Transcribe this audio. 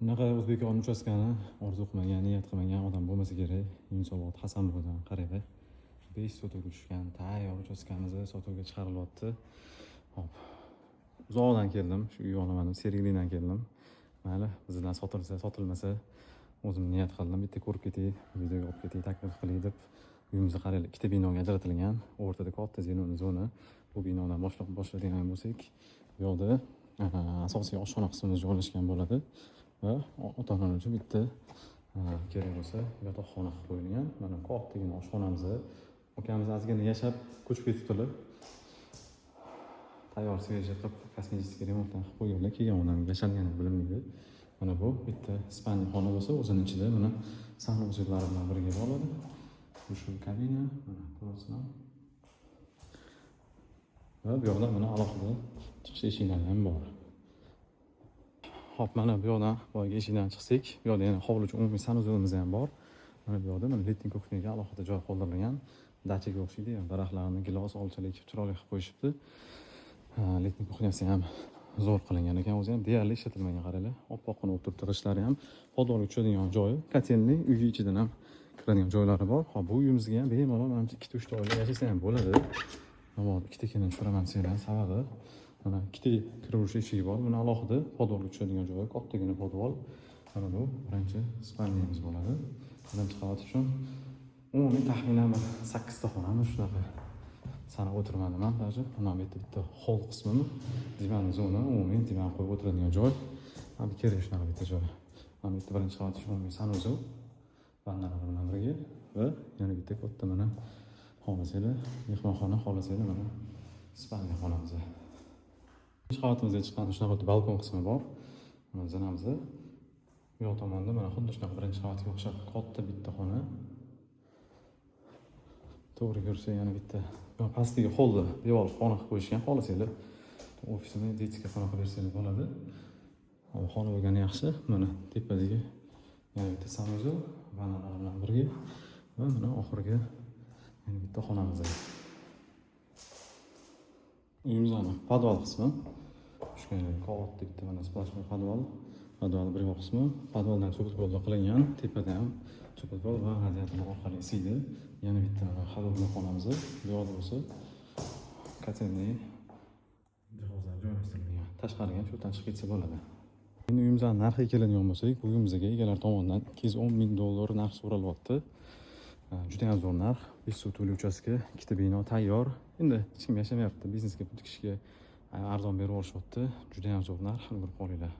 Bunaqa O'zbekiston uchastkani orzu qilmagan, niyat qilmagan odam bo'lmasa kerak. Yunusobod Hasanbo'dan qaraydi. 5 sotuvga tushgan tayyor uchastkamiz sotuvga chiqarilyapti. Hop. Uzoqdan keldim, shu uy olaman, Sergelidan keldim. Mayli, bizdan sotilsa, sotilmasa o'zim niyat qildim, bitta ko'rib ketay, videoga olib ketay, taklif qilay deb. Uyimizni qaraylik, ikkita binoga ajratilgan. O'rtada katta zona. Bu binodan boshlaydigan bo'lsak, bu yoqda asosiy oshxona qismimiz joylashgan bo'ladi va ota-onalar uchun bitta kerak bo'lsa yotoqxona qilib qo'yilgan. Mana kattagina oshxonamiz. Ukamiz ozgina yashab ko'chib ketibdilar. Tayyor svejiy qilib kosmetik remontdan qilib qo'yganlar. Keyin undan yashalgani bilinmaydi. Mana bu bitta spalni xona bo'lsa, o'zining ichida mana sanusiylari bilan birga bo'ladi. Shu kabina, mana ko'rasizlar. Va bu yoqda mana alohida chiqish eshiklari ham bor. Hop, mana bu yoqdan boyagi eshikdan chiqsak, bu yoqda yana hovli uchun umumiy sanuzilimiz ham bor. Mana bu yoqda mana letning kuxnyaga alohida joy qoldirilgan. Dachaga o'xshaydi, daraxtlarni gilos olchalik chiroyli qilib qo'yishibdi. Letning kuxnyasi ham zo'r qilingan ekan, o'zi ham deyarli ishlatilmagan, qaranglar. Oppoqqina o'tiribdi, g'ishlari ham, podolga tushadigan joyi, kotelning uyi ichidan ham kiradigan joylari bor. Hop, bu uyimizga ham bemalol menimcha 2-3 ta oila yashasa ham bo'ladi. Mana ikkita kelin tushiraman desanglar, sababi mana ikkita kiraverish eshigi bor. Buni alohida podolga tushadigan joyi, kattagina podol. Mana bu birinchi spalniyamiz bo'ladi. Birinchi qavat uchun umumiy taxminan 8 ta xonami shunaqa sanab o'tirmadim men даже. Mana bu yerda bitta hol qismini, divan zona, umumiy divan qo'yib o'tiradigan joy. Mana bu kerak shunaqa bitta joy. Mana bitta birinchi qavat uchun umumiy sanuzel, vannalar bilan birga va yana bitta katta mana xonasida, mehmonxona xolasida mana spalniya xonamiz. Ikkinchi qavatimizga chiqqanda shunaqa balkon qismi bor. Mana zinamiz. Bu yoq tomonda mana xuddi shunaqa birinchi qavatga o'xshab katta bitta xona. To'g'ri ko'rsa yana bitta pastiga holda devor xona qilib qo'yishgan, xolasanglar ofisini detka xona qilib bersangiz bo'ladi. Xona bo'lgani yaxshi. Mana tepadagi yana bitta sanuzel, vannalar bilan birga va mana oxirgi yana bitta xonamiz. Uyimizning podval qismi. Shunday katta bitta mana splashli podval. Podval bir qismi. Podvaldan cho'pitpolda qilingan, tepada ham cho'pitpol va radiator orqali isiydi. Yana bitta xodimlik xonamiz. Bu yoqda bo'lsa kotelli jihozlar joylashtirilgan. Tashqariga cho'tan chiqib ketsa bo'ladi. Endi uyimizning narxiga keladigan bo'lsak, bu uyimizga egalar tomonidan $210 ming narx so'ralyapti. Juda ham zo'r narx. 5 sotuvli uchastka, ikkita bino tayyor. Endi hech kim yashamayapti, biznesga pul tikishga arzon berib yuborishyapti. Juda ham zo'r narx, bir qolinglar.